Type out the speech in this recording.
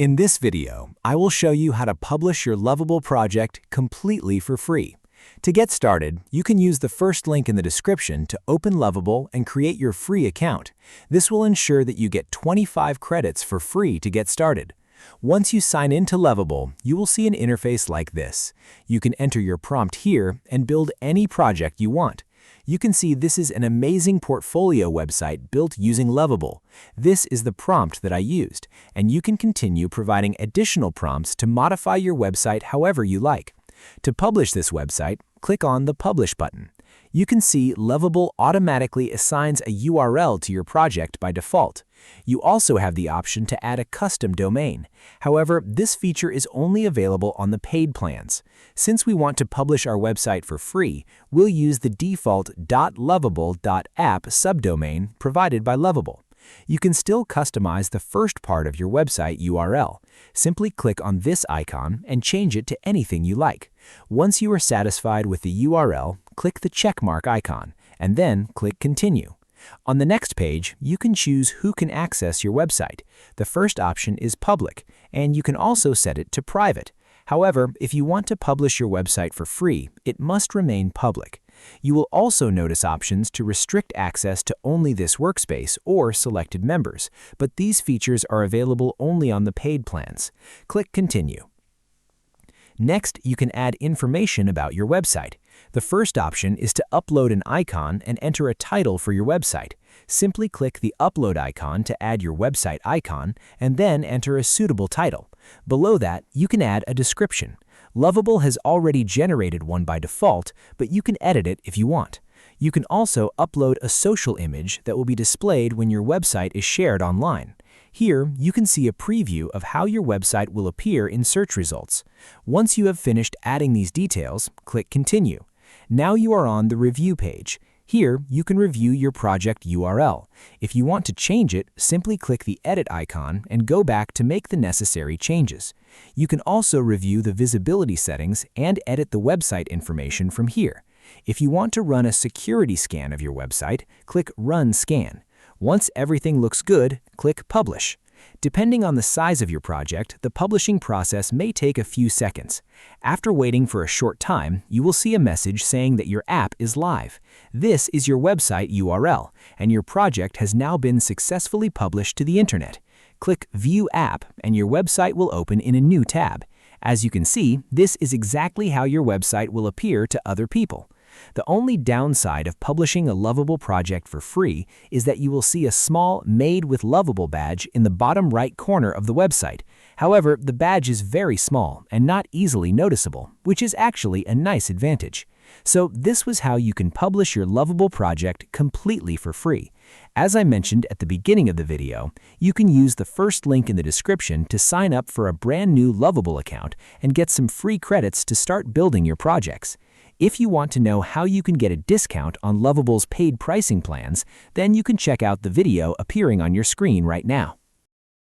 In this video, I will show you how to publish your Lovable project completely for free. To get started, you can use the first link in the description to open Lovable and create your free account. This will ensure that you get 25 credits for free to get started. Once you sign into Lovable, you will see an interface like this. You can enter your prompt here and build any project you want. You can see this is an amazing portfolio website built using Lovable. This is the prompt that I used, and you can continue providing additional prompts to modify your website however you like. To publish this website, click on the Publish button. You can see Lovable automatically assigns a URL to your project by default. You also have the option to add a custom domain. However, this feature is only available on the paid plans. Since we want to publish our website for free, we'll use the default .lovable.app subdomain provided by Lovable. You can still customize the first part of your website URL. Simply click on this icon and change it to anything you like. Once you are satisfied with the URL, click the checkmark icon, and then click Continue. On the next page, you can choose who can access your website. The first option is public, and you can also set it to private. However, if you want to publish your website for free, it must remain public. You will also notice options to restrict access to only this workspace or selected members, but these features are available only on the paid plans. Click Continue. Next, you can add information about your website. The first option is to upload an icon and enter a title for your website. Simply click the Upload icon to add your website icon and then enter a suitable title. Below that, you can add a description. Lovable has already generated one by default, but you can edit it if you want. You can also upload a social image that will be displayed when your website is shared online. Here, you can see a preview of how your website will appear in search results. Once you have finished adding these details, click Continue. Now you are on the Review page. Here, you can review your project URL. If you want to change it, simply click the Edit icon and go back to make the necessary changes. You can also review the visibility settings and edit the website information from here. If you want to run a security scan of your website, click Run Scan. Once everything looks good, click Publish. Depending on the size of your project, the publishing process may take a few seconds. After waiting for a short time, you will see a message saying that your app is live. This is your website URL, and your project has now been successfully published to the internet. Click View App, and your website will open in a new tab. As you can see, this is exactly how your website will appear to other people. The only downside of publishing a Lovable project for free is that you will see a small Made with Lovable badge in the bottom right corner of the website. However, the badge is very small and not easily noticeable, which is actually a nice advantage. So this was how you can publish your Lovable project completely for free. As I mentioned at the beginning of the video, you can use the first link in the description to sign up for a brand new Lovable account and get some free credits to start building your projects. If you want to know how you can get a discount on Lovable's paid pricing plans, then you can check out the video appearing on your screen right now.